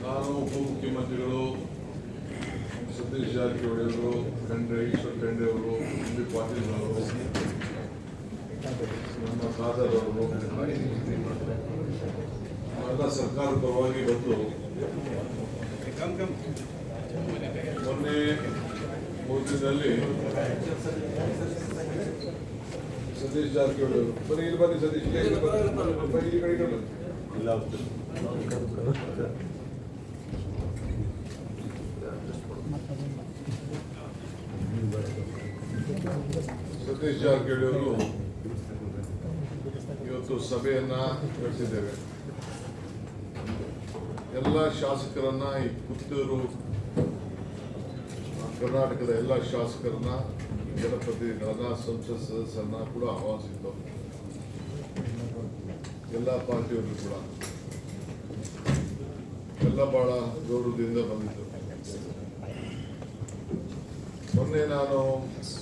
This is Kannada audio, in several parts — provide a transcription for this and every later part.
ನಾನು ಉಪಮುಖ್ಯಮಂತ್ರಿಗಳು ಸತೀಶ್ ಜಾರಕಿಹೊಳಿ ಅವರು, ಈಶ್ವರ್ ಖಂಡ್ರೆ ಅವರು, ಎಂ.ಬಿ. ಪಾಟೀಲ್ ಅವರು, ನಮ್ಮ ಖಾದರ್ ಅವರು ಎಲ್ಲ ಸರ್ಕಾರದ ಪರವಾಗಿ ಬಂದು ಮೊನ್ನೆ ಮೋದಿನಲ್ಲಿ ಸತೀಶ್ ಜಾರಕಿಹೊಳಿ ಅವರು ಬನ್ನಿ ಸತೀಶ್ ಈ ಕಡೆ ಸತೀಶ್ ಜಾರಕಿಹೊಳಿ ಅವರು ಇವತ್ತು ಸಭೆಯನ್ನ ನಡೆಸಿದ್ದೇವೆ. ಎಲ್ಲ ಶಾಸಕರನ್ನ, ಈ ಪುತ್ತೂರು ಕರ್ನಾಟಕದ ಎಲ್ಲ ಶಾಸಕರನ್ನ, ಜನಪ್ರತಿನಿಧಿಗಳನ್ನ, ಸಂಸತ್ ಸದಸ್ಯರನ್ನ ಕೂಡ ಆಹ್ವಾನಿಸಿದ್ದು. ಎಲ್ಲ ಪಾರ್ಟಿಯವರು ಕೂಡ ಎಲ್ಲ ಬಹಳ ಗೌರವದಿಂದ ಬಂದಿದ್ದು. ಮೊನ್ನೆ ನಾನು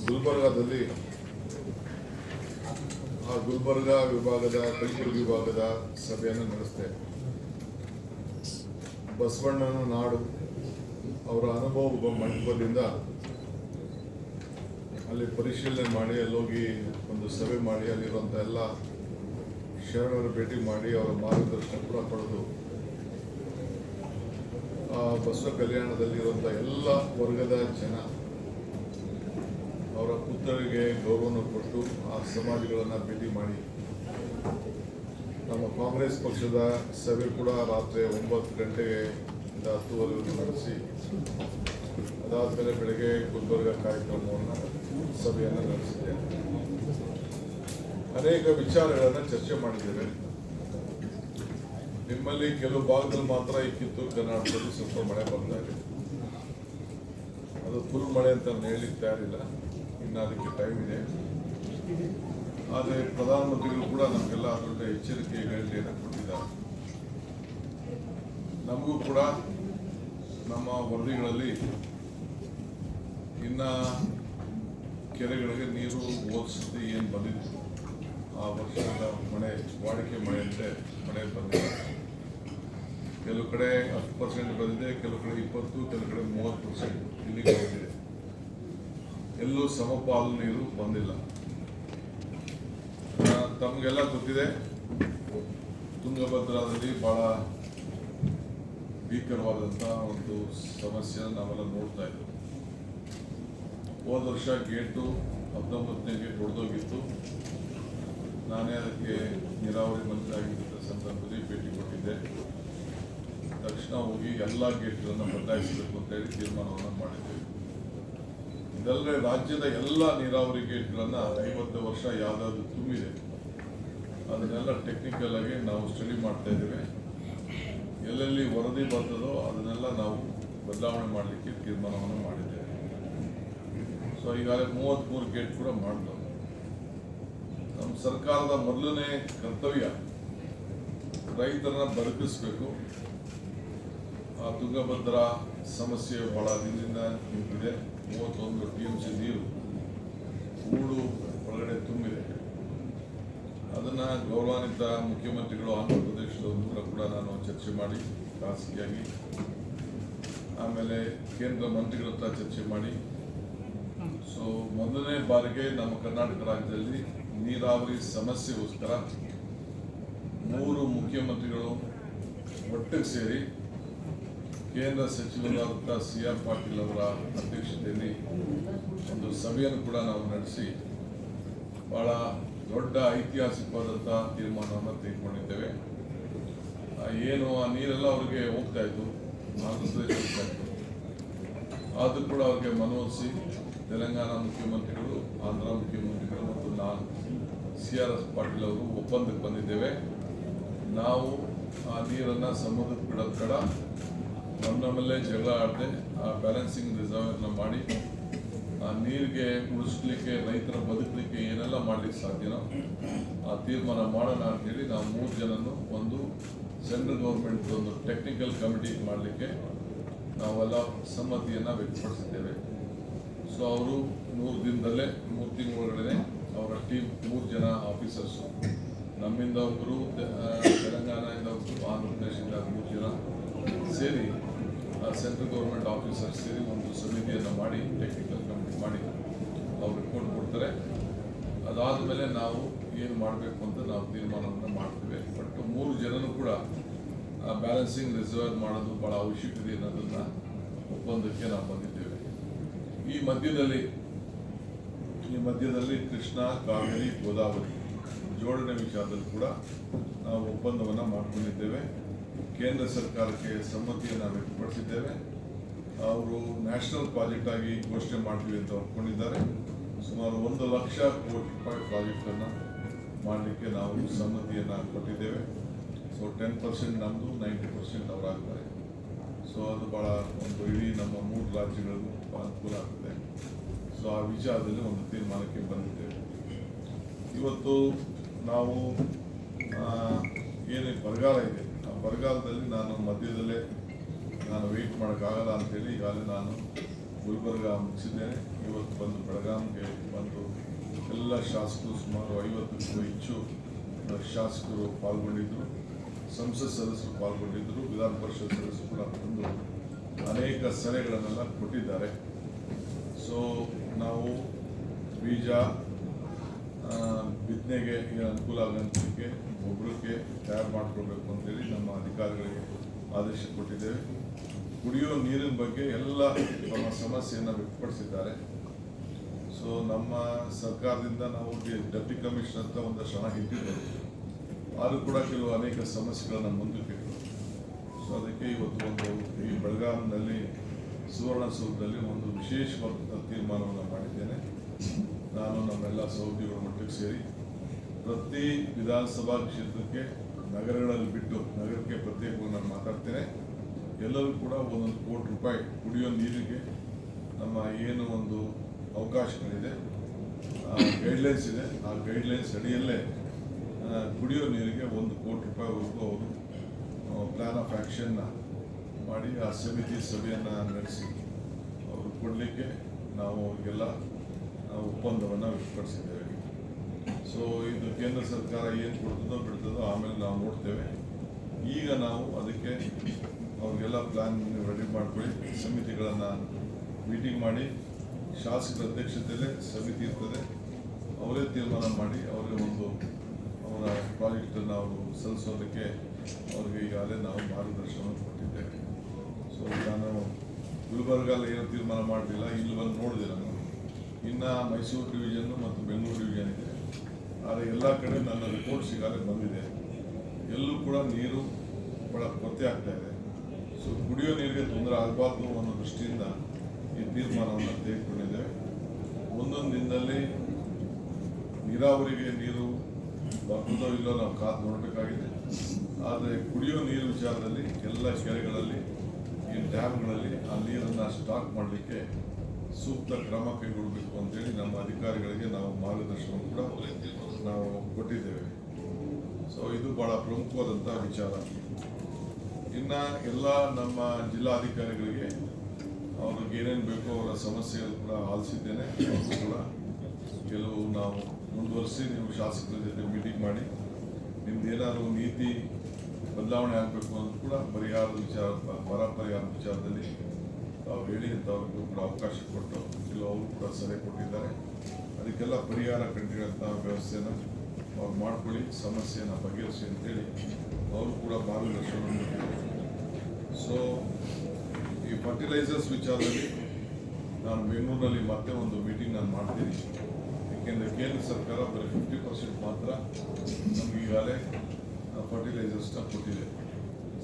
ಗುಲ್ಬರ್ಗಾದಲ್ಲಿ ಆ ಗುಲ್ಬರ್ಗಾ ವಿಭಾಗದ, ಕಲಬುರಗಿ ವಿಭಾಗದ ಸಭೆಯನ್ನು ನಡೆಸಿದೆ. ಬಸವಣ್ಣನ ನಾಡು, ಅವರ ಅನುಭವ ಮಂಟಪದಿಂದ ಅಲ್ಲಿ ಪರಿಶೀಲನೆ ಮಾಡಿ, ಅಲ್ಲೋಗಿ ಒಂದು ಸಭೆ ಮಾಡಿ, ಅಲ್ಲಿರುವಂಥ ಎಲ್ಲ ಶರಣರ ಭೇಟಿ ಮಾಡಿ ಅವರ ಮಾರ್ಗದರ್ಶನ ಕೂಡ ಪಡೆದು ಆ ಬಸವ ಕಲ್ಯಾಣದಲ್ಲಿರುವಂಥ ಎಲ್ಲ ವರ್ಗದ ಜನ ಅವರ ಪುತ್ರರಿಗೆ ಗೌರವವನ್ನು ಕೊಟ್ಟು ಆ ಸಮಾಜಗಳನ್ನು ಭೇಟಿ ಮಾಡಿ, ನಮ್ಮ ಕಾಂಗ್ರೆಸ್ ಪಕ್ಷದ ಸಭೆ ಕೂಡ ರಾತ್ರಿ 9 ಗಂಟೆಗೆ 10:30 ನಡೆಸಿ, ಅದಾದಮೇಲೆ ಬೆಳಗ್ಗೆ ಗುಲ್ಬರ್ಗ ಕಾರ್ಯಕ್ರಮವನ್ನು ಸಭೆಯನ್ನು ನಡೆಸಿದೆ. ಅನೇಕ ವಿಚಾರಗಳನ್ನು ಚರ್ಚೆ ಮಾಡಿದ್ದೇವೆ. ನಿಮ್ಮಲ್ಲಿ ಕೆಲವು ಭಾಗದಲ್ಲಿ ಮಾತ್ರ ಈ ಕಿತ್ತೂರು ಕರ್ನಾಟಕದಲ್ಲಿ ಸ್ವಲ್ಪ ಮಳೆ ಬರ್ತಾ ಇದೆ. ಅದು ಫುಲ್ ಮಳೆ ಅಂತ ಹೇಳಲಿಕ್ಕೆ ತಯಾರಿಲ್ಲ, ಇನ್ನು ಅದಕ್ಕೆ ಟೈಮ್ ಇದೆ. ಆದರೆ ಪ್ರಧಾನಮಂತ್ರಿಗಳು ಕೂಡ ನಮಗೆಲ್ಲ ದೊಡ್ಡ ಎಚ್ಚರಿಕೆಗಳನ್ನು ಕೊಟ್ಟಿದ್ದಾರೆ. ನಮಗೂ ಕೂಡ ನಮ್ಮ ವರದಿಗಳಲ್ಲಿ ಇನ್ನು ಕೆರೆಗಳಿಗೆ ನೀರು ಓದಿಸದೆ ಏನು ಬಂದಿತ್ತು, ಆ ವರ್ಷದ ಮಳೆ ವಾಡಿಕೆ ಮಳೆಯಂತೆ ಮಳೆ ಬಂದಿದೆ. ಕೆಲವು ಕಡೆ 10% ಬಂದಿದೆ, ಕೆಲವು ಕಡೆ 20%, ಕೆಲವು ಕಡೆ 30% ಇಲ್ಲಿಗೆ ಬಂದಿದೆ. ಎಲ್ಲೂ ಸಮಪಾಲು ನೀರು ಬಂದಿಲ್ಲ. ತಮಗೆಲ್ಲ ಗೊತ್ತಿದೆ, ತುಂಗಭದ್ರಾದಲ್ಲಿ ಬಹಳ ಭೀಕರವಾದಂಥ ಒಂದು ಸಮಸ್ಯೆಯನ್ನು ನಾವೆಲ್ಲ ನೋಡ್ತಾ ಇದ್ದೀವಿ. ಹೋದ ವರ್ಷ ಗೇಟು 19ನೇ ಗೇಟ್ ಹೊಡೆದೋಗಿತ್ತು. ನಾನೇ ಅದಕ್ಕೆ ನೀರಾವರಿ ಮಂತ್ರಿ ಆಗಿದ್ದ ಸಂದರ್ಭದಲ್ಲಿ ಭೇಟಿ ಕೊಟ್ಟಿದ್ದೆ. ತಕ್ಷಣ ಹೋಗಿ ಎಲ್ಲ ಗೇಟ್ಗಳನ್ನು ಬದಲಾಯಿಸಬೇಕು ಅಂತ ಹೇಳಿ ತೀರ್ಮಾನವನ್ನು ಮಾಡಿದ್ದೇವೆ. ಇದಲ್ಲದೆ ರಾಜ್ಯದ ಎಲ್ಲ ನೀರಾವರಿ ಗೇಟ್ಗಳನ್ನು 50 ವರ್ಷ ಯಾವುದಾದ್ರು ತುಂಬಿದೆ ಅದನ್ನೆಲ್ಲ ಟೆಕ್ನಿಕಲ್ ಆಗಿ ನಾವು ಸ್ಟಡಿ ಮಾಡ್ತಾ ಇದ್ದೇವೆ. ಎಲ್ಲೆಲ್ಲಿ ವರದಿ ಬರ್ತದೋ ಅದನ್ನೆಲ್ಲ ನಾವು ಬದಲಾವಣೆ ಮಾಡಲಿಕ್ಕೆ ತೀರ್ಮಾನವನ್ನು ಮಾಡಿದ್ದೇವೆ. ಸೊ ಈಗಾಗಲೇ 33 ಗೇಟ್ ಕೂಡ ಮಾಡಿದವು. ನಮ್ಮ ಸರ್ಕಾರದ ಮೊದಲನೇ ಕರ್ತವ್ಯ ರೈತರನ್ನ ಬದುಕಿಸಬೇಕು. ಆ ತುಂಗಭದ್ರಾ ಸಮಸ್ಯೆ ಬಹಳ ದಿನದಿಂದ ನಿಂತಿದೆ. 31 TMC ನೀರು ಊಡು ಒಳಗಡೆ ತುಂಬಿದೆ. ಅದನ್ನು ಗೌರವಾನ್ವಿತ ಮುಖ್ಯಮಂತ್ರಿಗಳು ಆಂಧ್ರ ಪ್ರದೇಶದವರು ಕೂಡ ನಾನು ಚರ್ಚೆ ಮಾಡಿ ಖಾಸಗಿಯಾಗಿ, ಆಮೇಲೆ ಕೇಂದ್ರ ಮಂತ್ರಿಗಳ ಹತ್ರ ಚರ್ಚೆ ಮಾಡಿ, ಸೊ ಮೊದಲನೇ ಬಾರಿಗೆ ನಮ್ಮ ಕರ್ನಾಟಕ ರಾಜ್ಯದಲ್ಲಿ ನೀರಾವರಿ ಸಮಸ್ಯೆಗೋಸ್ಕರ 3 ಮುಖ್ಯಮಂತ್ರಿಗಳು ಒಟ್ಟಿಗೆ ಸೇರಿ ಕೇಂದ್ರ ಸಚಿವರಾದಂಥ CR ಪಾಟೀಲ್ ಅವರ ಅಧ್ಯಕ್ಷತೆಯಲ್ಲಿ ಒಂದು ಸಭೆಯನ್ನು ಕೂಡ ನಾವು ನಡೆಸಿ ಬಹಳ ದೊಡ್ಡ ಐತಿಹಾಸಿಕವಾದಂಥ ತೀರ್ಮಾನವನ್ನು ತೆಗೆದುಕೊಂಡಿದ್ದೇವೆ. ಏನು ಆ ನೀರೆಲ್ಲ ಅವ್ರಿಗೆ ಹೋಗ್ತಾ ಇತ್ತು, ಆಂಧ್ರ ಪ್ರದೇಶ ಹೋಗ್ತಾ ಇತ್ತು. ಆದರೂ ಕೂಡ ಅವ್ರಿಗೆ ಮನವೊಲಿಸಿ ತೆಲಂಗಾಣ ಮುಖ್ಯಮಂತ್ರಿಗಳು, ಆಂಧ್ರ ಮುಖ್ಯಮಂತ್ರಿಗಳು ಮತ್ತು ನಾನು CR ಪಾಟೀಲ್ ಅವರು ಒಪ್ಪಂದಕ್ಕೆ ಬಂದಿದ್ದೇವೆ. ನಾವು ಆ ನೀರನ್ನು ಸಮುದ್ರಕ್ಕೆ ಬಿಡೋದು ಬೇಡ, ನಮ್ಮಲ್ಲೇ ಜಗಳ ಆಡದೆ ಆ ಬ್ಯಾಲೆನ್ಸಿಂಗ್ ರಿಸರ್ವರ್ನ ಮಾಡಿ ಆ ನೀರಿಗೆ ಉಳಿಸ್ಲಿಕ್ಕೆ, ರೈತರ ಬದುಕಲಿಕ್ಕೆ ಏನೆಲ್ಲ ಮಾಡಲಿಕ್ಕೆ ಸಾಧ್ಯನೋ ಆ ತೀರ್ಮಾನ ಮಾಡೋಣ ಅಂತೇಳಿ ನಾವು 3 ಜನನು ಒಂದು ಸೆಂಟ್ರಲ್ ಗೌರ್ಮೆಂಟ್ ಒಂದು ಟೆಕ್ನಿಕಲ್ ಕಮಿಟಿ ಮಾಡಲಿಕ್ಕೆ ನಾವೆಲ್ಲ ಸಮ್ಮತಿಯನ್ನು ವ್ಯಕ್ತಪಡಿಸಿದ್ದೇವೆ. ಸೊ ಅವರು 100 ದಿನದಲ್ಲೇ 3 ತಿಂಗಳ ಒಳಗಡೆ ಅವರ ಟೀಮ್ 3 ಜನ ಆಫೀಸರ್ಸು, ನಮ್ಮಿಂದ ಒಬ್ಬರು, ತೆಲಂಗಾಣದಿಂದ ಒಬ್ಬರು, ಆಂಧ್ರ ಪ್ರದೇಶದಿಂದ 3 ಜನ ಸೇರಿ ಸೆಂಟ್ರಲ್ ಗೌರ್ಮೆಂಟ್ ಆಫೀಸರ್ ಸೇರಿ ಒಂದು ಸಮಿತಿಯನ್ನು ಮಾಡಿ ಟೆಕ್ನಿಕಲ್ ಕಮಿಟಿ ಮಾಡಿ ಅವ್ರು ರಿಪೋರ್ಟ್ ಕೊಡ್ತಾರೆ. ಅದಾದ ಮೇಲೆ ನಾವು ಏನು ಮಾಡಬೇಕು ಅಂತ ನಾವು ತೀರ್ಮಾನವನ್ನು ಮಾಡ್ತೇವೆ. ಬಟ್ 3 ಜನರು ಕೂಡ ಬ್ಯಾಲೆನ್ಸಿಂಗ್ ರಿಸರ್ವ್ ಮಾಡೋದು ಭಾಳ ಅವಶ್ಯಕತೆ ಅನ್ನೋದನ್ನು ಒಪ್ಪಂದಕ್ಕೆ ನಾವು ಬಂದಿದ್ದೇವೆ. ಈ ಮಧ್ಯದಲ್ಲಿ ಕೃಷ್ಣ, ಕಾವೇರಿ, ಗೋದಾವರಿ ಜೋಡಣೆ ವಿಚಾರದಲ್ಲಿ ಕೂಡ ನಾವು ಒಪ್ಪಂದವನ್ನು ಮಾಡಿಕೊಂಡಿದ್ದೇವೆ. ಕೇಂದ್ರ ಸರ್ಕಾರಕ್ಕೆ ಸಮ್ಮತಿಯನ್ನು ವ್ಯಕ್ತಪಡಿಸಿದ್ದೇವೆ. ಅವರು ನ್ಯಾಷನಲ್ ಪ್ರಾಜೆಕ್ಟ್ ಆಗಿ ಘೋಷಣೆ ಮಾಡ್ತೀವಿ ಅಂತ ಒಪ್ಕೊಂಡಿದ್ದಾರೆ. ಸುಮಾರು 1 ಲಕ್ಷ ಕೋಟಿ ರೂಪಾಯಿ ಪ್ರಾಜೆಕ್ಟನ್ನು ಮಾಡಲಿಕ್ಕೆ ನಾವು ಸಮ್ಮತಿಯನ್ನು ಕೊಟ್ಟಿದ್ದೇವೆ. ಸೊ 10% ನಮ್ಮದು, 90% ಅವರಾಗ್ತಾರೆ. ಸೊ ಅದು ಭಾಳ ಒಂದು ಇಡೀ ನಮ್ಮ 3 ರಾಜ್ಯಗಳಿಗೂ ಅನುಕೂಲ ಆಗ್ತದೆ. ಸೊ ಆ ವಿಚಾರದಲ್ಲಿ ಒಂದು ತೀರ್ಮಾನಕ್ಕೆ ಬಂದಿದ್ದೇವೆ. ಇವತ್ತು ನಾವು ಏನು ಬರಗಾಲ ಇದೆ, ಆ ಬರಗಾಲದಲ್ಲಿ ನಾನು ಮಧ್ಯದಲ್ಲೇ ವೆಯ್ಟ್ ಮಾಡೋಕ್ಕಾಗಲ್ಲ ಅಂಥೇಳಿ ಈಗಾಗಲೇ ನಾನು ಗುಲ್ಬರ್ಗ ಮುಗಿಸಿದ್ದೇನೆ. ಇವತ್ತು ಬಂದು ಬೆಳಗಾಂಗೆ ಬಂದು ಎಲ್ಲ ಶಾಸಕರು ಸುಮಾರು 50ಕ್ಕೂ ಹೆಚ್ಚು ಶಾಸಕರು ಪಾಲ್ಗೊಂಡಿದ್ದರು, ಸಂಸತ್ ಸದಸ್ಯರು ಪಾಲ್ಗೊಂಡಿದ್ದರು, ವಿಧಾನ ಪರಿಷತ್ ಸದಸ್ಯರು ಕೂಡ ಬಂದು ಅನೇಕ ಸಲಹೆಗಳನ್ನೆಲ್ಲ ಕೊಟ್ಟಿದ್ದಾರೆ. ಸೊ ನಾವು ಬೀಜ ಬಿತ್ತನೆಗೆ ಅನುಕೂಲ ಆಗೋಂಥಕ್ಕೆ ಗೊಬ್ಬರಕ್ಕೆ ತಯಾರು ಮಾಡಿಕೊಡ್ಬೇಕು ಅಂತೇಳಿ ನಮ್ಮ ಅಧಿಕಾರಿಗಳಿಗೆ ಆದೇಶ ಕೊಟ್ಟಿದ್ದೇವೆ. ಕುಡಿಯೋ ನೀರಿನ ಬಗ್ಗೆ ಎಲ್ಲ ತಮ್ಮ ಸಮಸ್ಯೆಯನ್ನು ವ್ಯಕ್ತಪಡಿಸಿದ್ದಾರೆ. ಸೊ ನಮ್ಮ ಸರ್ಕಾರದಿಂದ ನಾವು ಡೆಪ್ಟಿ ಕಮಿಷನರ್ ಅಂತ ಒಂದಷ್ಟು ಹಣ ಇಟ್ಟಿದ್ದೇವೆ. ಆದರೂ ಕೂಡ ಕೆಲವು ಅನೇಕ ಸಮಸ್ಯೆಗಳನ್ನು ಮುಂದಕ್ಕಿಟ್ಟು, ಸೊ ಅದಕ್ಕೆ ಇವತ್ತು ಈ ಬೆಳಗಾವಿನಲ್ಲಿ ಸುವರ್ಣಸೌಧದಲ್ಲಿ ಒಂದು ವಿಶೇಷವಾದ ತೀರ್ಮಾನವನ್ನು ಮಾಡಿದ್ದೇನೆ. ನಾನು ನಮ್ಮೆಲ್ಲ ಸಹೋದ್ಯೋಗಿಗಳ ಮಟ್ಟಕ್ಕೆ ಸೇರಿ ಪ್ರತಿ ವಿಧಾನಸಭಾ ಕ್ಷೇತ್ರಕ್ಕೆ ನಗರಗಳಲ್ಲಿ ಬಿಟ್ಟು ನಗರಕ್ಕೆ ಪ್ರತ್ಯೇಕವಾಗಿ ನಾನು ಮಾತಾಡ್ತೇನೆ. ಎಲ್ಲರೂ ಕೂಡ 1 ಕೋಟಿ ರೂಪಾಯಿ ಕುಡಿಯೋ ನೀರಿಗೆ ನಮ್ಮ ಏನು ಒಂದು ಅವಕಾಶಗಳಿದೆ, ಗೈಡ್ಲೈನ್ಸ್ ಇದೆ, ಆ ಗೈಡ್ಲೈನ್ಸ್ ಅಡಿಯಲ್ಲೇ ಕುಡಿಯೋ ನೀರಿಗೆ 1 ಕೋಟಿ ರೂಪಾಯಿವರೆಗೂ ಅವರು ಪ್ಲ್ಯಾನ್ ಆಫ್ ಆ್ಯಕ್ಷನ್ನ ಮಾಡಿ ಆ ಸಮಿತಿ ಸಭೆಯನ್ನು ನಡೆಸಿ ಅವರು ಕೊಡಲಿಕ್ಕೆ ನಾವು ಅವರಿಗೆಲ್ಲ ಒಪ್ಪಂದವನ್ನು ವ್ಯಕ್ತಪಡಿಸಿದ್ದೇವೆ. ಸೊ ಇದು ಕೇಂದ್ರ ಸರ್ಕಾರ ಏನು ಕೊಡ್ತದೋ ಬಿಡ್ತದೋ ಆಮೇಲೆ ನಾವು ನೋಡ್ತೇವೆ. ಈಗ ನಾವು ಅದಕ್ಕೆ ಅವ್ರಿಗೆಲ್ಲ ಪ್ಲ್ಯಾನ್ ರೆಡಿ ಮಾಡ್ಕೊಳ್ಳಿ, ಸಮಿತಿಗಳನ್ನು ಮೀಟಿಂಗ್ ಮಾಡಿ ಶಾಸಕರ ಅಧ್ಯಕ್ಷತೆಯಲ್ಲೇ ಸಮಿತಿ ಇರ್ತದೆ, ಅವರೇ ತೀರ್ಮಾನ ಮಾಡಿ ಅವರಿಗೆ ಅವರ ಪ್ರಾಜೆಕ್ಟನ್ನು ಅವರು ಸಲ್ಲಿಸೋದಕ್ಕೆ ಅವ್ರಿಗೆ ಈಗಾಗಲೇ ನಾವು ಮಾರ್ಗದರ್ಶನವನ್ನು ಕೊಟ್ಟಿದ್ದೇವೆ. ಸೊ ನಾನು ಗುಲ್ಬರ್ಗಲ್ಲಿ ಏನೂ ತೀರ್ಮಾನ ಮಾಡಲಿಲ್ಲ, ಇಲ್ಲಿ ಬಂದು ನೋಡಿದೆ ನಾನು. ಇನ್ನು ಮೈಸೂರು ಡಿವಿಷನ್ನು ಮತ್ತು ಬೆಂಗಳೂರು ಡಿವಿಷನ್ ಇದೆ. ಆದರೆ ಎಲ್ಲ ಕಡೆ ನನ್ನ ರಿಪೋರ್ಟ್ಸ್ ಈಗಾಗಲೇ ಬಂದಿದೆ. ಎಲ್ಲೂ ಕೂಡ ನೀರು ಭಾಳ ಕೊರತೆ ಆಗ್ತಾ ಇದೆ. ಸೊ ಕುಡಿಯೋ ನೀರಿಗೆ ತೊಂದರೆ ಆಗಬಾರ್ದು ಅನ್ನೋ ದೃಷ್ಟಿಯಿಂದ ಈ ತೀರ್ಮಾನವನ್ನು ತೆಗೆದುಕೊಂಡಿದ್ದೇವೆ. ಒಂದೊಂದು ದಿನದಲ್ಲಿ ನೀರಾವರಿಗೆ ನೀರು ಬರ್ತದೋ ಇಲ್ಲೋ ನಾವು ಕಾದು ನೋಡಬೇಕಾಗಿದೆ. ಆದರೆ ಕುಡಿಯೋ ನೀರು ವಿಚಾರದಲ್ಲಿ ಎಲ್ಲ ಕೆರೆಗಳಲ್ಲಿ, ಈ ಡ್ಯಾಮ್ಗಳಲ್ಲಿ ಆ ನೀರನ್ನು ಸ್ಟಾಕ್ ಮಾಡಲಿಕ್ಕೆ ಸೂಕ್ತ ಕ್ರಮ ಕೈಗೊಳ್ಳಬೇಕು ಅಂತೇಳಿ ನಮ್ಮ ಅಧಿಕಾರಿಗಳಿಗೆ ನಾವು ಮಾರ್ಗದರ್ಶನ ಕೂಡ ನಾವು ಕೊಟ್ಟಿದ್ದೇವೆ. ಸೊ ಇದು ಭಾಳ ಪ್ರಮುಖವಾದಂಥ ವಿಚಾರ. ಇನ್ನು ಎಲ್ಲ ನಮ್ಮ ಜಿಲ್ಲಾಧಿಕಾರಿಗಳಿಗೆ ಅವ್ರಿಗೆ ಏನೇನು ಬೇಕೋ ಅವರ ಸಮಸ್ಯೆಗಳು ಕೂಡ ಆಲಿಸಿದ್ದೇನೆ. ಅವರು ಕೂಡ ಕೆಲವು ನಾವು ಮುಂದುವರಿಸಿ ನೀವು ಶಾಸಕರ ಜೊತೆ ಮೀಟಿಂಗ್ ಮಾಡಿ ನಿಮ್ದೇನಾದ್ರು ನೀತಿ ಬದಲಾವಣೆ ಆಗಬೇಕು ಅಂತ ಕೂಡ ಪರಿಹಾರದ ವಿಚಾರ, ಬರ ಪರಿಹಾರ ವಿಚಾರದಲ್ಲಿ ತಾವು ಹೇಳಿ ಅಂತ ಅವ್ರಿಗೂ ಕೂಡ ಅವಕಾಶ ಕೊಟ್ಟು ಕೆಲವು ಕೂಡ ಸಲಹೆ ಕೊಟ್ಟಿದ್ದಾರೆ. ಅದಕ್ಕೆಲ್ಲ ಪರಿಹಾರ ಕಂಡಿರೋಂಥ ವ್ಯವಸ್ಥೆನ ಅವ್ರು ಮಾಡ್ಕೊಳ್ಳಿ, ಸಮಸ್ಯೆಯನ್ನು ಬಗೆಹರಿಸಿ ಅಂತೇಳಿ ಅವರು ಕೂಡ ಮಾರ್ಗದರ್ಶನ ನೀಡಿದ್ದಾರೆ. ಸೊ ಈ ಫರ್ಟಿಲೈಸರ್ಸ್ ವಿಚಾರದಲ್ಲಿ ನಾನು ಬೆಂಗಳೂರಿನಲ್ಲಿ ಮತ್ತೆ ಒಂದು ಮೀಟಿಂಗ್ ನಾನು ಮಾಡ್ತೀನಿ. ಏಕೆಂದರೆ ಕೇಂದ್ರ ಸರ್ಕಾರ ಬರೀ 50% ಮಾತ್ರ ನಮ್ಗೆ ಈಗಾಗಲೇ ಫರ್ಟಿಲೈಸರ್ಸ್ನ ಕೊಟ್ಟಿದೆ.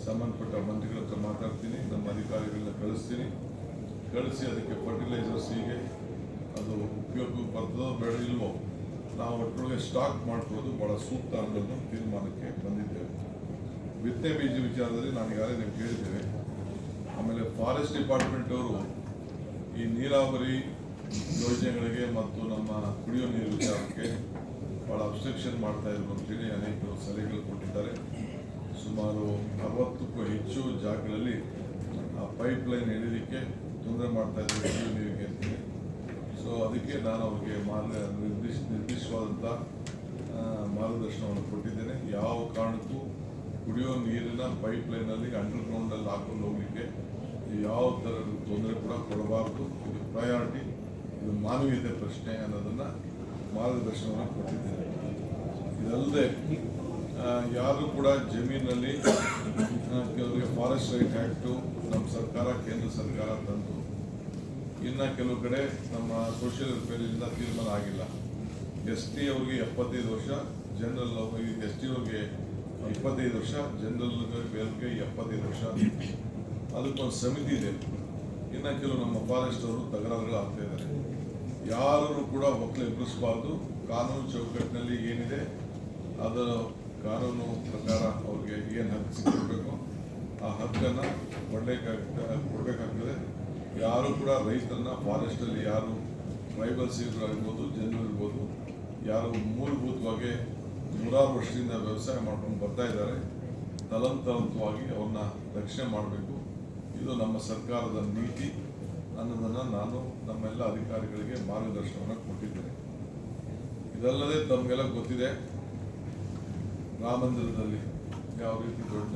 ಸಂಬಂಧಪಟ್ಟ ಮಂತ್ರಿಗಳ ಹತ್ರ ಮಾತಾಡ್ತೀನಿ, ನಮ್ಮ ಅಧಿಕಾರಿಗಳನ್ನ ಕಳಿಸಿ ಅದಕ್ಕೆ ಫರ್ಟಿಲೈಸರ್ಸ್ ಹೀಗೆ ಅದು ಉಪಯೋಗಕ್ಕೆ ಬರ್ತದೋ ಬೇಡ ಇಲ್ವೋ ನಾವು ಒಟ್ಟೊಳಗೆ ಸ್ಟಾಕ್ ಮಾಡ್ಕೊಳ್ಳೋದು ಭಾಳ ಸೂಕ್ತ ಅನ್ನೋದು ತೀರ್ಮಾನಕ್ಕೆ ಬಂದಿದ್ದೇವೆ. ಬಿತ್ತನೆ ಬೀಜ ವಿಚಾರದಲ್ಲಿ ನಾನು ಈಗಾಗಲೇ ನೀವು ಕೇಳಿದ್ದೇವೆ. ಆಮೇಲೆ ಫಾರೆಸ್ಟ್ ಡಿಪಾರ್ಟ್ಮೆಂಟ್ ಅವರು ಈ ನೀರಾವರಿ ಯೋಜನೆಗಳಿಗೆ ಮತ್ತು ನಮ್ಮ ಕುಡಿಯೋ ನೀರು ವಿಚಾರಕ್ಕೆ ಭಾಳ ಅಬ್ಸ್ಟ್ರಕ್ಷನ್ ಮಾಡ್ತಾ ಇದ್ರು ಅಂತೇಳಿ ಅನೇಕರು ಸಲಹೆಗಳು ಕೊಟ್ಟಿದ್ದಾರೆ. ಸುಮಾರು 60ಕ್ಕೂ ಹೆಚ್ಚು ಜಾಗಗಳಲ್ಲಿ ಆ ಪೈಪ್ ಲೈನ್ ಎಳೀಲಿಕ್ಕೆ ತೊಂದರೆ ಮಾಡ್ತಾ ಇದ್ರು ಕುಡಿಯೋ ನೀರಿಗೆ ಅಂತೇಳಿ. ಸೊ ಅದಕ್ಕೆ ನಾನು ಅವ್ರಿಗೆ ನಿರ್ದಿಷ್ಟವಾದಂಥ ಮಾರ್ಗದರ್ಶನವನ್ನು ಕೊಟ್ಟಿದ್ದೇನೆ. ಯಾವ ಕಾರಣಕ್ಕೂ ಕುಡಿಯೋ ನೀರಿನ ಪೈಪ್ ಲೈನಲ್ಲಿ ಅಂಡರ್ಗ್ರೌಂಡಲ್ಲಿ ಹಾಕೊಂಡು ಹೋಗಲಿಕ್ಕೆ ಯಾವ ಥರದ ತೊಂದರೆ ಕೂಡ ಕೊಡಬಾರ್ದು. ಇದು ಪ್ರಯಾರಿಟಿ, ಇದು ಮಾನವೀಯತೆ ಪ್ರಶ್ನೆ ಅನ್ನೋದನ್ನು ಮಾರ್ಗದರ್ಶನವನ್ನು ಕೊಟ್ಟಿದ್ದೇನೆ. ಇದಲ್ಲದೆ ಯಾರು ಕೂಡ ಜಮೀನಲ್ಲಿ ಕೆಲವರಿಗೆ ಫಾರೆಸ್ಟ್ ರೈಟ್ ಆ್ಯಕ್ಟು ನಮ್ಮ ಸರ್ಕಾರ, ಕೇಂದ್ರ ಸರ್ಕಾರ ತಂದು, ಇನ್ನು ಕೆಲವು ಕಡೆ ನಮ್ಮ ಸೋಷಿಯಲ್ ವೆಲ್ಫೇರಿಂದ ತೀರ್ಮಾನ ಆಗಿಲ್ಲ. ಎಸ್ ಟಿ ಅವ್ರಿಗೆ 75 ವರ್ಷ, ಜನರಲ್ ಎಸ್ ಟಿ ಅವ್ರಿಗೆ 25 ವರ್ಷ, ಜನರಲ್ ಬೇರೆಗೆ 75 ವರ್ಷ. ಅದಕ್ಕೊಂದು ಸಮಿತಿ ಇದೆ. ಇನ್ನು ಕೆಲವು ನಮ್ಮ ಫಾರೆಸ್ಟ್ ಅವರು ತಕರಾರುಗಳು ಆಗ್ತಾ ಇದ್ದಾರೆ. ಯಾರೂ ಕೂಡ ಒಕ್ಕಲು ಎದುರಿಸಬಾರ್ದು. ಕಾನೂನು ಚೌಕಟ್ಟಿನಲ್ಲಿ ಏನಿದೆ ಅದರ ಕಾನೂನು ಪ್ರಕಾರ ಅವ್ರಿಗೆ ಏನು ಹಕ್ಕು ಸಿಗಬೇಕು ಆ ಹಕ್ಕನ್ನು ಕೊಡಬೇಕಾಗ್ತದೆ. ಯಾರು ಕೂಡ ರೈತರನ್ನ ಫಾರೆಸ್ಟಲ್ಲಿ ಯಾರು ಟ್ರೈಬಲ್ಸ್ ಇರ್ಬೋದು, ಜನರು ಇರ್ಬೋದು, ಯಾರು ಮೂಲಭೂತವಾಗಿ 100 ವರ್ಷದಿಂದ ವ್ಯವಸಾಯ ಮಾಡ್ಕೊಂಡು ಬರ್ತಾ ಇದ್ದಾರೆ, ತಲಂತರವಾಗಿ ಅವ್ರನ್ನ ರಕ್ಷಣೆ ಮಾಡಬೇಕು. ಇದು ನಮ್ಮ ಸರ್ಕಾರದ ನೀತಿ ಅನ್ನೋದನ್ನು ನಾನು ನಮ್ಮೆಲ್ಲ ಅಧಿಕಾರಿಗಳಿಗೆ ಮಾರ್ಗದರ್ಶನವನ್ನು ಕೊಟ್ಟಿದ್ದೇನೆ. ಇದಲ್ಲದೆ ತಮಗೆಲ್ಲ ಗೊತ್ತಿದೆ, ರಾಮ ಮಂದಿರದಲ್ಲಿ ಯಾವ ರೀತಿ ದೊಡ್ಡ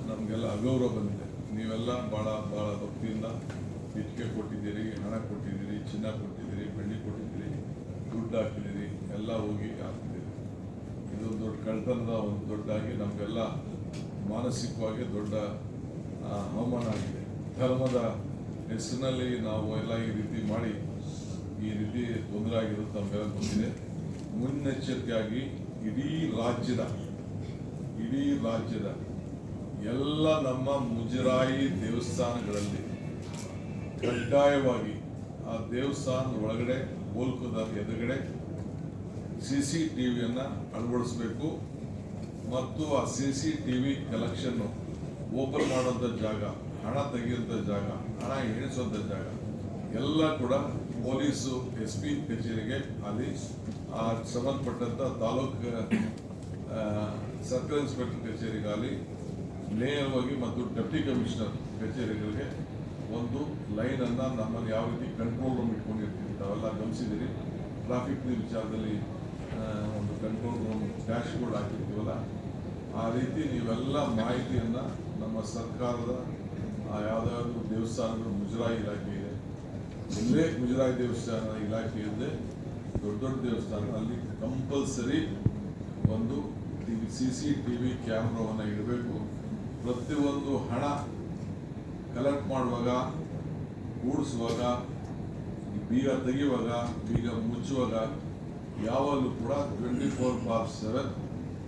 ನಮಗೆಲ್ಲ ಅಗೌರವ ಬಂದಿದೆ. ನೀವೆಲ್ಲ ಭಾಳ ಭಕ್ತಿಯಿಂದ ಇಟ್ಟಿಗೆ ಕೊಟ್ಟಿದ್ದೀರಿ, ಹಣ ಕೊಟ್ಟಿದ್ದೀರಿ, ಚಿನ್ನ ಕೊಟ್ಟಿದ್ದೀರಿ, ಬೆಳ್ಳಿ ಕೊಟ್ಟಿದ್ದೀರಿ, ದುಡ್ಡು ಹಾಕಿದ್ದೀರಿ, ಎಲ್ಲ ಹೋಗಿ ಹಾಕ್ತಿದ್ದೀರಿ. ಇದು ದೊಡ್ಡ ಕಳ್ತನದ ಒಂದು ದೊಡ್ಡದಾಗಿ ನಮಗೆಲ್ಲ ಮಾನಸಿಕವಾಗಿ ದೊಡ್ಡ ಅವಮಾನ ಆಗಿದೆ. ಧರ್ಮದ ಹೆಸರಿನಲ್ಲಿ ನಾವು ಎಲ್ಲ ಈ ರೀತಿ ಮಾಡಿ ಈ ರೀತಿ ತೊಂದರೆ ಆಗಿರೋದು ತಮಗೆಲ್ಲ ಗೊತ್ತಿದೆ. ಮುನ್ನೆಚ್ಚರಿಕೆಯಾಗಿ ಇಡೀ ರಾಜ್ಯದ ಎಲ್ಲ ನಮ್ಮ ಮುಜರಾಯಿ ದೇವಸ್ಥಾನಗಳಲ್ಲಿ ಕಡ್ಡಾಯವಾಗಿ ಆ ದೇವಸ್ಥಾನದ ಒಳಗಡೆ ಗೋಲ್ಕದ ಎದುರುಗಡೆ CCTVಯನ್ನು ಅಳವಡಿಸಬೇಕು. ಮತ್ತು ಆ CCTV ಕಲೆಕ್ಷನ್ನು ಓಪನ್ ಮಾಡೋಂಥ ಜಾಗ, ಹಣ ತೆಗೆಯುವಂಥ ಜಾಗ, ಹಣ ಎಣಿಸುವಂಥ ಜಾಗ ಎಲ್ಲ ಕೂಡ ಪೊಲೀಸು SP ಕಚೇರಿಗೆ ಅಲ್ಲಿ ಆ ಸಂಬಂಧಪಟ್ಟಂಥ ತಾಲೂಕು ಸರ್ಕಲ್ ಇನ್ಸ್ಪೆಕ್ಟರ್ ಕಚೇರಿಗಾಗಲಿ ನೇರವಾಗಿ ಮತ್ತು ಡೆಪ್ಟಿ ಕಮಿಷನರ್ ಕಚೇರಿಗಳಿಗೆ ಒಂದು ಲೈನನ್ನು ನಮ್ಮಲ್ಲಿ ಯಾವ ರೀತಿ ಕಂಟ್ರೋಲ್ ರೂಮ್ ಇಟ್ಕೊಂಡಿರ್ತೀವಿ ತಾವೆಲ್ಲ ಗಮನಿಸಿದ್ದೀರಿ. ಟ್ರಾಫಿಕ್ ವಿಚಾರದಲ್ಲಿ ಒಂದು ಕಂಟ್ರೋಲ್ ರೂಮ್ ಡ್ಯಾಶ್ ಬೋರ್ಡ್ ಹಾಕಿರ್ತೀವಲ್ಲ, ಆ ರೀತಿ ನೀವೆಲ್ಲ ಮಾಹಿತಿಯನ್ನು ನಮ್ಮ ಸರ್ಕಾರದ ಯಾವುದಾದ್ರು ದೇವಸ್ಥಾನಗಳು ಮುಜರಾಯಿ ಇಲಾಖೆ ಇದೆ, ಎಲ್ಲೇ ಮುಜರಾಯಿ ದೇವಸ್ಥಾನ ಇಲಾಖೆ ಇದೆ, ದೊಡ್ಡ ದೇವಸ್ಥಾನ ಅಲ್ಲಿ ಕಂಪಲ್ಸರಿ ಒಂದು CCTV ಕ್ಯಾಮ್ರಾವನ್ನು ಇಡಬೇಕು. ಪ್ರತಿಯೊಂದು ಹಣ ಕಲೆಕ್ಟ್ ಮಾಡುವಾಗ, ಕೂಡಿಸುವಾಗ, ಬೀಗ ತೆಗೆಯುವಾಗ, ಬೀಗ ಮುಚ್ಚುವಾಗ ಯಾವಾಗಲೂ ಕೂಡ 24/7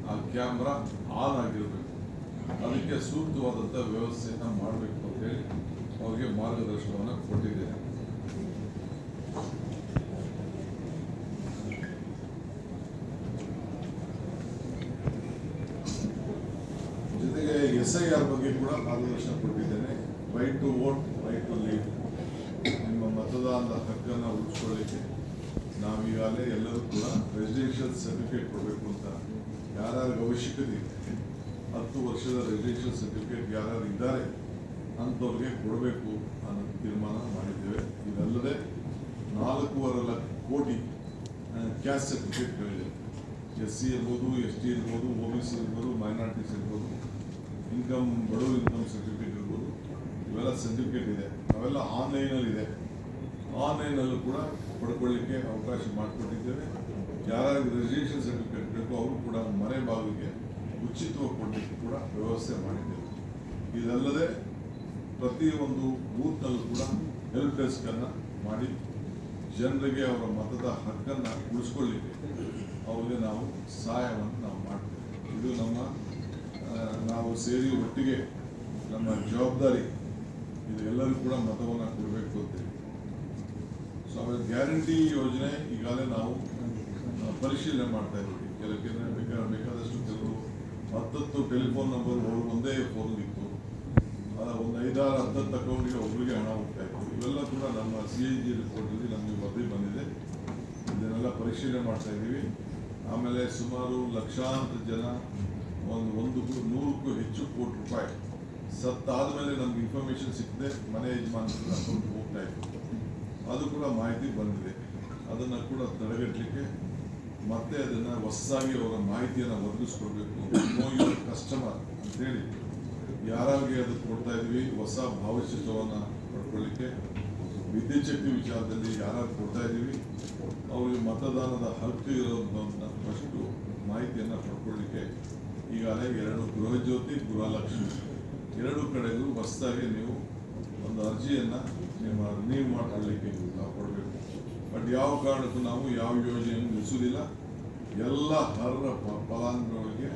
ಆ ಕ್ಯಾಮ್ರಾ ಆನ್ ಆಗಿರಬೇಕು. ಅದಕ್ಕೆ ಸೂಕ್ತವಾದಂಥ ವ್ಯವಸ್ಥೆಯನ್ನು ಮಾಡಬೇಕು ಅಂತೇಳಿ ಅವ್ರಿಗೆ ಮಾರ್ಗದರ್ಶನವನ್ನು ಕೊಟ್ಟಿದ್ದೇನೆ. ಜೊತೆಗೆ SIR ಬಗ್ಗೆ ಕೂಡ ಮಾರ್ಗದರ್ಶನ ಕೊಟ್ಟಿದ್ದೇನೆ. Right to vote, right to lead. ನಿಮ್ಮ ಮತದಾನದ ಹಕ್ಕನ್ನು ಉಳಿಸ್ಕೊಳ್ಳಿಕ್ಕೆ ನಾವೀಗಾಗಲೇ ಎಲ್ಲರೂ ಕೂಡ ರೆಸಿಡೆನ್ಷಿಯಲ್ ಸರ್ಟಿಫಿಕೇಟ್ ಕೊಡಬೇಕು ಅಂತ ಯಾರ್ಯಾರಿಗೆ ಅವಶ್ಯಕತೆ ಇದೆ, 10 ವರ್ಷದ ರೆಸಿಡೆನ್ಷಿಯಲ್ ಸರ್ಟಿಫಿಕೇಟ್ ಯಾರ್ಯಾರು ಇದ್ದಾರೆ ಅಂಥವ್ರಿಗೆ ಕೊಡಬೇಕು ಅನ್ನೋ ತೀರ್ಮಾನ ಮಾಡಿದ್ದೇವೆ. ಇದಲ್ಲದೆ 4.25 ಕೋಟಿ ಕ್ಯಾಸ್ಟ್ ಸರ್ಟಿಫಿಕೇಟ್ಗಳಿದೆ. SC ಇರ್ಬೋದು, ST ಇರ್ಬೋದು, OBC ಇರ್ಬೋದು, ಮೈನಾರಿಟೀಸ್ ಇರ್ಬೋದು, ಬಡವರು ಇನ್ಕಮ್ ಸರ್ಟಿಫಿಕೇಟ್ ಇರ್ಬೋದು, ಇವೆಲ್ಲ ಸರ್ಟಿಫಿಕೇಟ್ ಇದೆ. ಅವೆಲ್ಲ ಆನ್ಲೈನಲ್ಲಿದೆ. ಆನ್ಲೈನಲ್ಲೂ ಕೂಡ ಪಡ್ಕೊಳ್ಳಿಕ್ಕೆ ಅವಕಾಶ ಮಾಡಿಕೊಟ್ಟಿದ್ದೇವೆ. ಯಾರ್ಯಾರಿಗೆ ರೆಸಿಡೆನ್ಷಿಯಲ್ ಸರ್ಟಿಫಿಕೇಟ್ ಬೇಕು ಅವರು ಕೂಡ ಮನೆ ಬಾಗಿಲಿಗೆ ಉಚಿತವಾಗಿ ಕೊಡಲಿಕ್ಕೆ ಕೂಡ ವ್ಯವಸ್ಥೆ ಮಾಡಿದ್ದೇವೆ. ಇದಲ್ಲದೆ ಪ್ರತಿಯೊಂದು ಬೂತ್ನಲ್ಲೂ ಕೂಡ ಹೆಲ್ಪ್ ಡೆಸ್ಕನ್ನು ಮಾಡಿ ಜನರಿಗೆ ಅವರ ಮತದ ಹಕ್ಕನ್ನು ಉಳಿಸ್ಕೊಳ್ಳಿಕ್ಕೆ ಅವ್ರಿಗೆ ನಾವು ಸಹಾಯವನ್ನು ನಾವು ಮಾಡ್ತೇವೆ. ಇದು ನಾವು ಸೇರಿ ಒಟ್ಟಿಗೆ ನಮ್ಮ ಜವಾಬ್ದಾರಿ. ಇದು ಎಲ್ಲರೂ ಕೂಡ ಮತವನ್ನು ಕೊಡಬೇಕು ಅಂತೇಳಿ. ಸೊ ಆಮೇಲೆ ಗ್ಯಾರಂಟಿ ಯೋಜನೆ ಈಗಾಗಲೇ ನಾವು ಪರಿಶೀಲನೆ ಮಾಡ್ತಾ ಇದ್ದೀವಿ. ಕೆಲವು ಬೇಕಾದಷ್ಟು ಕೆಲವರು 10 ಟೆಲಿಫೋನ್ ನಂಬರ್ ಒಂದೇ ಫೋನ್ ಇತ್ತು, ಒಂದು 5-10 ಅಕೌಂಟ್ಗೆ ಒಬ್ಬರಿಗೆ ಹಣ ಹೋಗ್ತಾ ಇತ್ತು. ಇವೆಲ್ಲ ಕೂಡ ನಮ್ಮ CAG ರಿಪೋರ್ಟಲ್ಲಿ ನಮಗೆ ವರದಿ ಬಂದಿದೆ. ಇದನ್ನೆಲ್ಲ ಪರಿಶೀಲನೆ ಮಾಡ್ತಾ ಇದ್ದೀವಿ. ಆಮೇಲೆ ಸುಮಾರು ಲಕ್ಷಾಂತರ ಜನ, 100ಕ್ಕೂ ಹೆಚ್ಚು ಕೋಟಿ ರೂಪಾಯಿ ಸತ್ತಾದ ಮೇಲೆ ನಮ್ಗೆ ಇನ್ಫಾರ್ಮೇಷನ್ ಸಿಕ್ಕದೆ ಮನೆ ಯಜಮಾನರ ಅಕೌಂಟ್ ಹೋಗ್ತಾ ಇತ್ತು. ಅದು ಕೂಡ ಮಾಹಿತಿ ಬಂದಿದೆ. ಅದನ್ನು ಕೂಡ ತಡೆಗಟ್ಟಲಿಕ್ಕೆ ಮತ್ತೆ ಅದನ್ನು ಹೊಸದಾಗಿ ಅವರ ಮಾಹಿತಿಯನ್ನು ಒದಗಿಸ್ಕೊಡ್ಬೇಕು. ನೋ ಯುವರ್ ಕಸ್ಟಮರ್ ಅಂತೇಳಿ ಯಾರಿಗೆ ಅದು ಕೊಡ್ತಾ ಇದ್ವಿ, ಹೊಸ ಭಾವಚಿತ್ರವನ್ನು ಪಡ್ಕೊಳ್ಳಿಕ್ಕೆ ವಿದ್ಯುತ್ ಶಕ್ತಿ ವಿಚಾರದಲ್ಲಿ ಯಾರು ಕೊಡ್ತಾ ಇದ್ದೀವಿ ಅವರಿಗೆ ಮತದಾನದ ಹಕ್ಕು ಇರೋದನ್ನ ಫಸ್ಟು ಮಾಹಿತಿಯನ್ನು ಪಡ್ಕೊಳ್ಳಿಕ್ಕೆ ಈಗಾಗಲೇ 2 ಗೃಹಜ್ಯೋತಿ, ಗೃಹಲಕ್ಷ್ಮಿ 2 ಕಡೆಗೂ ಹೊಸದಾಗಿ ನೀವು ಒಂದು ಅರ್ಜಿಯನ್ನು ನಿಮ್ಮ ರಿನ್ಯೂ ಮಾಡ್ಕೊಳ್ಳಿಕ್ಕೆ ನಾವು ಕೊಡಬೇಕು. ಬಟ್ ಯಾವ ಕಾರಣಕ್ಕೂ ನಾವು ಯಾವ ಯೋಜನೆಯನ್ನು ನಿಲ್ಲಿಸೋದಿಲ್ಲ. ಎಲ್ಲ ಅರ್ಹ ಫಲಾನುಭವಿಗಳಿಗೆ